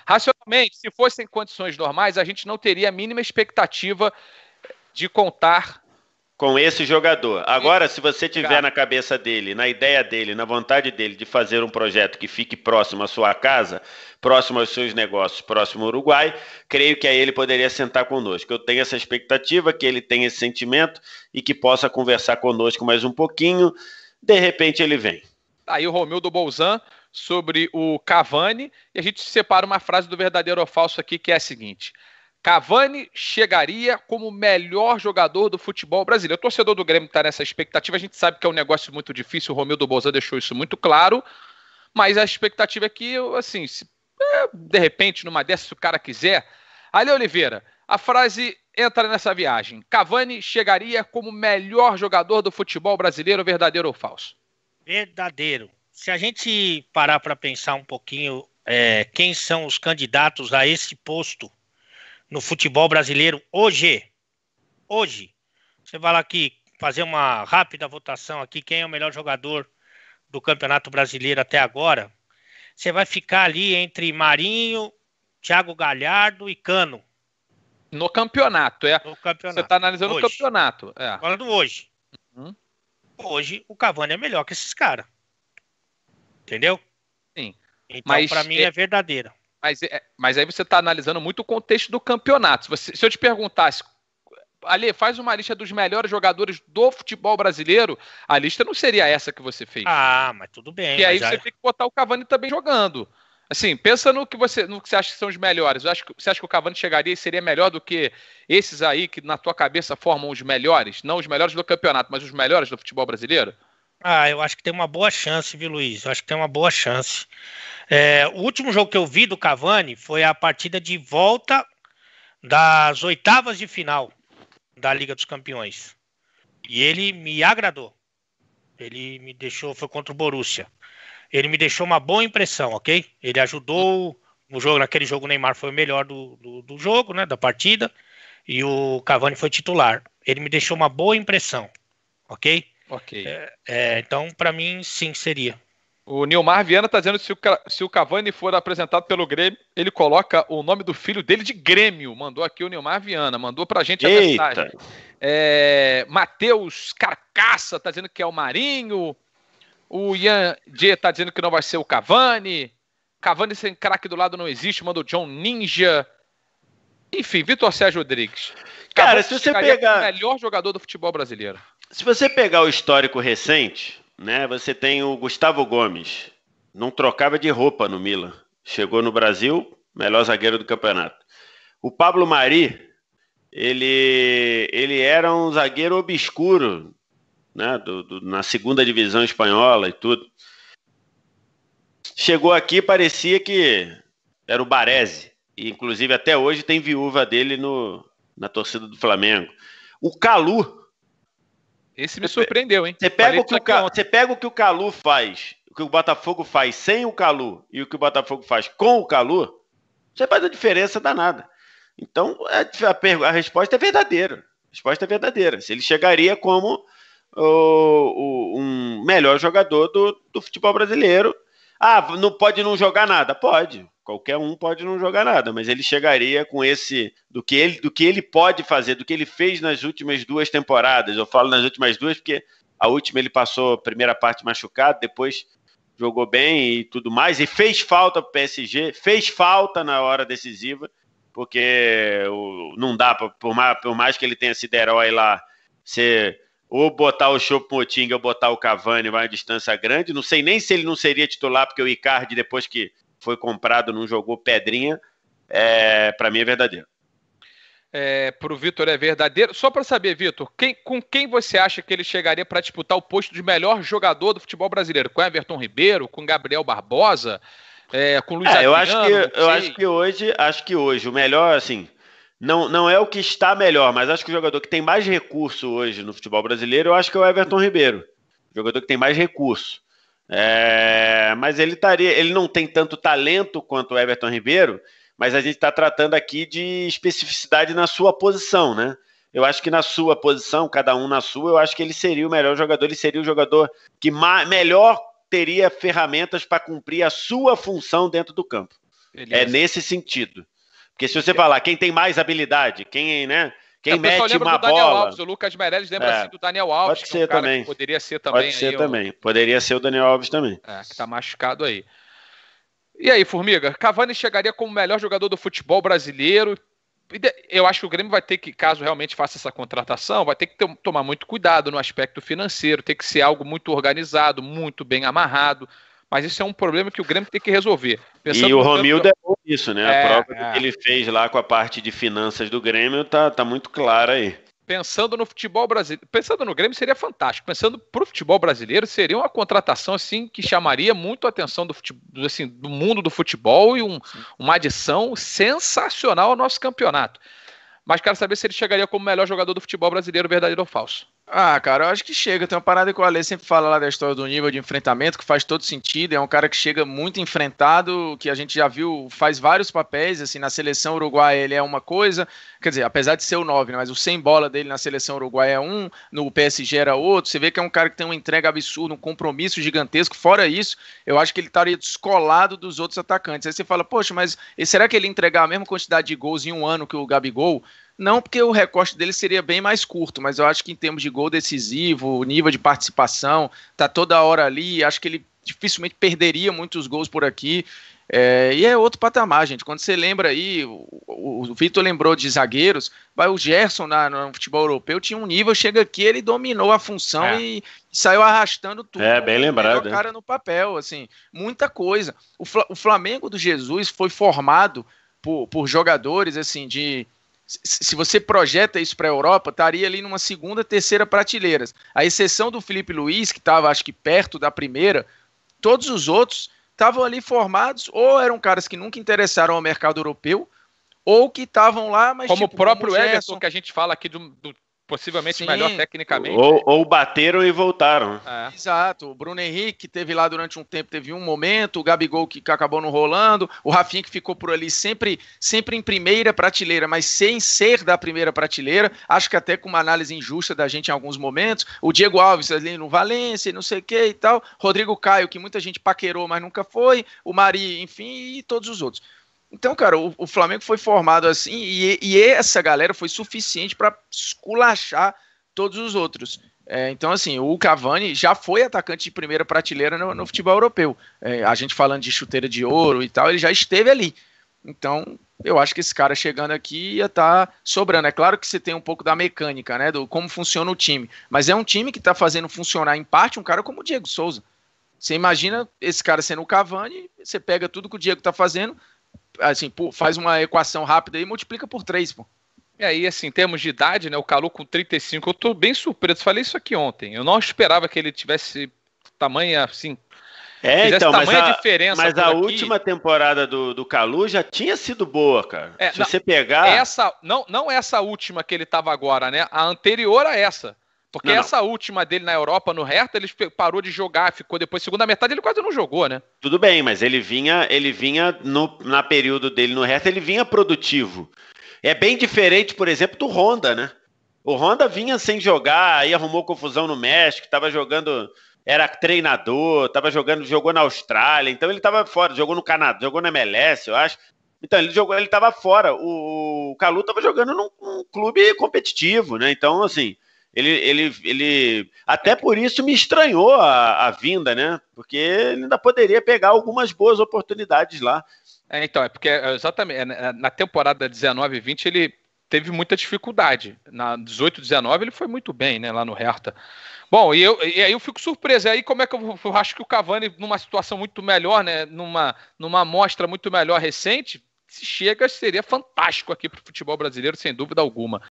Racionalmente, se fossem condições normais, a gente não teria a mínima expectativa de contar com esse jogador. Agora, se você tiver na cabeça dele, na ideia dele, na vontade dele de fazer um projeto que fique próximo à sua casa, próximo aos seus negócios, próximo ao Uruguai, creio que aí ele poderia sentar conosco. Eu tenho essa expectativa, que ele tenha esse sentimento e que possa conversar conosco mais um pouquinho. De repente ele vem. Aí o Romildo Bolzan sobre o Cavani, e a gente separa uma frase do verdadeiro ou falso aqui, que é a seguinte: Cavani chegaria como o melhor jogador do futebol brasileiro. O torcedor do Grêmio está nessa expectativa, a gente sabe que é um negócio muito difícil, o Romildo Bolzan deixou isso muito claro, mas a expectativa é que, assim, de repente, numa dessas, se o cara quiser... Ali, Oliveira, a frase entra nessa viagem: Cavani chegaria como o melhor jogador do futebol brasileiro, verdadeiro ou falso? Verdadeiro. Se a gente parar para pensar um pouquinho quem são os candidatos a esse posto no futebol brasileiro hoje, você vai lá aqui fazer uma rápida votação aqui, quem é o melhor jogador do Campeonato Brasileiro até agora, você vai ficar ali entre Marinho, Thiago Galhardo e Cano. No campeonato, No campeonato. Você está analisando hoje. O campeonato. Falando hoje. Hoje, o Cavani é melhor que esses caras. Entendeu? Sim. Então, para mim, é verdadeira. Mas aí você está analisando muito o contexto do campeonato. Se eu te perguntasse, Ale, faz uma lista dos melhores jogadores do futebol brasileiro, a lista não seria essa que você fez. Ah, mas tudo bem. E aí você tem que botar o Cavani também jogando. Assim, pensa no que você acha que são os melhores. Você acha que o Cavani chegaria e seria melhor do que esses aí que na tua cabeça formam os melhores? Não os melhores do campeonato, mas os melhores do futebol brasileiro? Ah, eu acho que tem uma boa chance, viu, Luiz? Eu acho que tem uma boa chance. O último jogo que eu vi do Cavani foi a partida de volta das oitavas de final da Liga dos Campeões. E ele me agradou. Ele me deixou, foi contra o Borussia. Ele me deixou uma boa impressão, ok? Ele ajudou no jogo, naquele jogo o Neymar foi o melhor do jogo, né, da partida, e o Cavani foi titular. Ele me deixou uma boa impressão, ok? Ok. Então, para mim, sim, seria. O Nilmar Viana está dizendo que se o Cavani for apresentado pelo Grêmio, ele coloca o nome do filho dele de Grêmio. Mandou aqui o Nilmar Viana, mandou pra gente a mensagem. Matheus Carcaça está dizendo que é o Marinho. O Ian G tá dizendo que não vai ser o Cavani. Cavani sem craque do lado não existe. Manda o John Ninja. Enfim, Vitor Sérgio Rodrigues. Cara, se você pegar o melhor jogador do futebol brasileiro. Se você pegar o histórico recente, né, você tem o Gustavo Gomes. Não trocava de roupa no Milan. Chegou no Brasil, melhor zagueiro do campeonato. O Pablo Mari, ele era um zagueiro obscuro, né, na segunda divisão espanhola e tudo. Chegou aqui, parecia que era o Baresi. E, inclusive, até hoje tem viúva dele na torcida do Flamengo. O Calu. Esse me surpreendeu, hein? Você pega o que o Calu faz, o que o Botafogo faz sem o Calu e o que o Botafogo faz com o Calu, você faz a diferença danada. Então, a resposta é verdadeira. A resposta é verdadeira. Se ele chegaria como um melhor jogador do futebol brasileiro. Ah, não pode não jogar nada? Pode. Qualquer um pode não jogar nada, mas ele chegaria com esse do que ele pode fazer, do que ele fez nas últimas 2 temporadas. Eu falo nas últimas 2 porque a última ele passou a primeira parte machucado, depois jogou bem e tudo mais, e fez falta pro PSG, fez falta na hora decisiva, porque não dá, por mais que ele tenha sido herói lá, você ou botar o Choupo-Moting ou botar o Cavani vai a distância grande. Não sei nem se ele não seria titular, porque o Icardi, depois que foi comprado, não jogou pedrinha. Para mim é verdadeiro. Para o Vitor é verdadeiro. Só para saber, Vitor, com quem você acha que ele chegaria para disputar o posto de melhor jogador do futebol brasileiro? Com Everton Ribeiro, com Gabriel Barbosa, com Luiz Adriano? Acho que hoje o melhor, assim, não é o que está melhor, mas acho que o jogador que tem mais recurso hoje no futebol brasileiro, eu acho que é o Everton Ribeiro. O jogador que tem mais recurso. Mas ele não tem tanto talento quanto o Everton Ribeiro, mas a gente está tratando aqui de especificidade na sua posição, né? Eu acho que na sua posição, cada um na sua, eu acho que ele seria o melhor jogador, ele seria o jogador que melhor teria ferramentas para cumprir a sua função dentro do campo. Beleza. É nesse sentido. Porque se você falar quem tem mais habilidade, quem, né? Quem mete uma do Daniel bola. Alves, o Lucas Meirelles lembra assim do Daniel Alves, Pode ser também. poderia ser também. Pode ser também. Poderia ser o Daniel Alves também. Que tá machucado aí. E aí, Formiga, Cavani chegaria como o melhor jogador do futebol brasileiro. Eu acho que o Grêmio vai ter que, caso realmente faça essa contratação, vai ter que tomar muito cuidado no aspecto financeiro, tem que ser algo muito organizado, muito bem amarrado. Mas isso é um problema que o Grêmio tem que resolver. E o Romildo é bom nisso, né? A prova que ele fez lá com a parte de finanças do Grêmio tá muito clara aí. Pensando no futebol brasileiro, pensando no Grêmio seria fantástico. Pensando pro futebol brasileiro, seria uma contratação assim que chamaria muito a atenção do futebol, assim, do mundo do futebol e uma adição sensacional ao nosso campeonato. Mas quero saber se ele chegaria como o melhor jogador do futebol brasileiro, verdadeiro ou falso. Cara, eu acho que chega. Tem uma parada que o Ale sempre fala lá da história do nível de enfrentamento, que faz todo sentido. É um cara que chega muito enfrentado, que a gente já viu, faz vários papéis. Assim, na seleção uruguaia ele é uma coisa, quer dizer, apesar de ser o 9, né, mas o sem bola dele na seleção uruguaia é um, no PSG era outro. Você vê que é um cara que tem uma entrega absurda, um compromisso gigantesco. Fora isso, eu acho que ele estaria descolado dos outros atacantes. Aí você fala, poxa, mas será que ele entregar a mesma quantidade de gols em um ano que o Gabigol? Não, porque o recorte dele seria bem mais curto, mas eu acho que em termos de gol decisivo, o nível de participação, tá toda hora ali, acho que ele dificilmente perderia muitos gols por aqui, e é outro patamar, gente. Quando você lembra aí, o Vitor lembrou de zagueiros, o Gerson no futebol europeu tinha um nível, chega aqui, ele dominou a função e saiu arrastando tudo. Bem lembrado. O cara no papel, assim, muita coisa. O Flamengo do Jesus foi formado por jogadores, assim, se você projeta isso para a Europa, estaria ali numa segunda, terceira prateleiras. A exceção do Felipe Luiz, que estava, acho que, perto da primeira, todos os outros estavam ali formados, ou eram caras que nunca interessaram ao mercado europeu, ou que estavam lá, mas como o próprio como Everton, que a gente fala aqui do possivelmente melhor tecnicamente. Ou bateram e voltaram. Exato. O Bruno Henrique, que teve lá durante um tempo, teve um momento, o Gabigol que acabou não rolando, o Rafinha que ficou por ali sempre em primeira prateleira, mas sem ser da primeira prateleira, acho que até com uma análise injusta da gente em alguns momentos, o Diego Alves ali no Valência, não sei o que e tal, Rodrigo Caio, que muita gente paquerou, mas nunca foi, o Mari, enfim, e todos os outros. Então, cara, o Flamengo foi formado assim e essa galera foi suficiente para esculachar todos os outros. Então, assim, o Cavani já foi atacante de primeira prateleira no futebol europeu. A gente falando de chuteira de ouro e tal, ele já esteve ali. Então, eu acho que esse cara chegando aqui ia estar sobrando. É claro que você tem um pouco da mecânica, né, do como funciona o time. Mas é um time que está fazendo funcionar, em parte, um cara como o Diego Souza. Você imagina esse cara sendo o Cavani, você pega tudo que o Diego está fazendo, assim, faz uma equação rápida e multiplica por 3, pô. E aí, assim, em termos de idade, né, o Calu com 35, eu tô bem surpreso, falei isso aqui ontem, eu não esperava que ele tivesse tamanho, assim, então, diferença. Mas a última temporada do Calu já tinha sido boa, cara. Se você pegar... Não essa última que ele tava agora, né, a anterior a essa. Porque essa última dele na Europa, no Hertha, ele parou de jogar, ficou depois, segunda metade, ele quase não jogou, né? Tudo bem, mas ele vinha na período dele no Hertha, ele vinha produtivo. É bem diferente, por exemplo, do Honda, né? O Honda vinha sem jogar, aí arrumou confusão no México, estava jogando, era treinador, jogou na Austrália, então ele estava fora, jogou no Canadá, jogou na MLS, eu acho. Então ele estava fora. O Calu estava jogando num clube competitivo, né? Então, assim... Ele até por isso me estranhou a vinda, né? Porque ele ainda poderia pegar algumas boas oportunidades lá. Então, é porque exatamente na temporada 19-20 ele teve muita dificuldade. Na 18-19 ele foi muito bem, né? Lá no Hertha. Bom, e aí eu fico surpreso. E aí como é que eu acho que o Cavani, numa situação muito melhor, né? Numa amostra muito melhor recente, se chega, seria fantástico aqui para o futebol brasileiro, sem dúvida alguma.